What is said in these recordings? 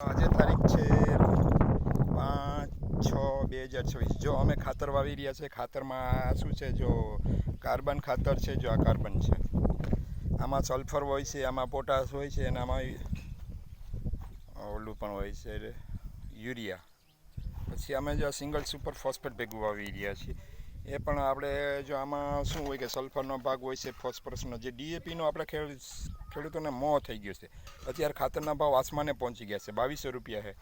આજે તારીખ છે 5/6/2024। જો અમે ખાતર વાવી રહ્યા છે। ખાતરમાં શું છે, જો કાર્બન ખાતર છે, જો આ કાર્બન છે, આમાં સલ્ફર હોય છે, આમાં પોટાશ હોય છે, અને આમાં ઓલું પણ હોય છે યુરિયા। પછી અમે જો સિંગલ સુપર ફોસ્ફેટ ભેગું વાવી રહ્યા છીએ। એ પણ આપણે જો આમાં શું હોય કે સલ્ફરનો ભાગ હોય છે, ફોસ્ફરસનો, જે ડીએપીનો આપણે ખેડૂતોને મોહ થઈ ગયો છે। અત્યારે ખાતરના ભાવ આસમાને પહોંચી ગયા છે, 2200 રૂપિયા છે।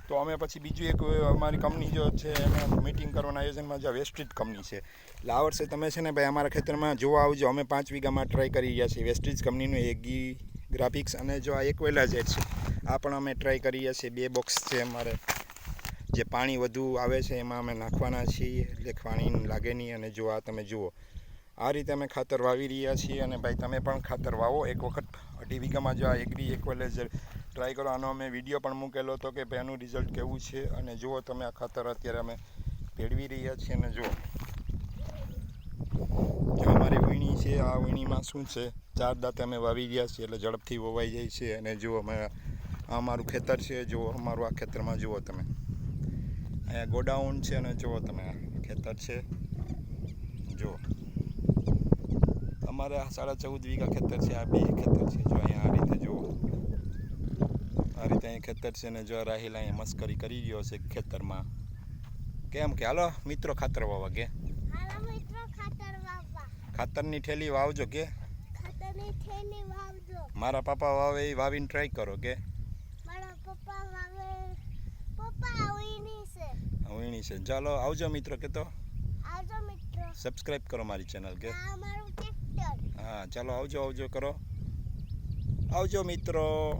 તો અમે પછી બીજું એક અમારી કંપની જો છે એને મિટિંગ કરવાના આયોજનમાં જો વેસ્ટીજ કંપની છે, એટલે આ વર્ષે તમે છે ને ભાઈ અમારા ખેતરમાં જોવા આવજો। અમે 5 વીઘામાં ટ્રાય કરી રહ્યા છીએ વેસ્ટીજ કંપનીનું એગી ગ્રાફિક્સ, અને જો આ એક્વેલા જેટ છે, આ પણ અમે ટ્રાય કરી રહ્યા છીએ। 2 બોક્સ છે અમારે, જે પાણી વધુ આવે છે એમાં અમે નાખવાના છીએ, એટલે પાણી લાગે નહીં। અને જો આ તમે જુઓ, આ રીતે અમે ખાતર વાવી રહ્યા છીએ। અને ભાઈ તમે પણ ખાતર વાવો એક વખત 2.5 વીઘામાં જો આ એગ્રી એક્વેલાઇઝર ટ્રાય કરો। આનો અમે વિડીયો પણ મૂકેલો હતો કે ભાઈ આનું રિઝલ્ટ કેવું છે। અને જુઓ તમે આ ખાતર અત્યારે અમે ભેળવી રહ્યા છીએ। અને જુઓ અમારી વીણી છે, આ વીણીમાં શું છે, 4 દાંતે અમે વાવી રહ્યા છીએ, એટલે ઝડપથી વવાઈ જાય છે। અને જુઓ અમે અમારું ખેતર છે, જુઓ અમારું આ ખેતરમાં જુઓ તમે, અહીંયા ગોડાઉન છે, અને જુઓ તમે આ ખેતર છે, જુઓ અમારે 14.5 વીઘા ખેતર છે। આ 2 ખેતર છે, જો અહીંયા આ રીતે જુઓ, આ રીતે અહીં ખેતર છે। ને જો રાહિલ અહીંયા મસ્કરી કરી રહ્યો છે ખેતરમાં, કેમ કે હાલો મિત્રો ખાતર વાવવા કે ખાતરની થેલી વાવજો કે મારા પપ્પા વાવે એ વાવીને ટ્રાય કરો કે વીણી છે। ચાલો આવજો મિત્રો, કે તો સબસ્ક્રાઈબ કરો મારી ચેનલ કે હા, ચાલો આવજો કરો, આવજો મિત્રો।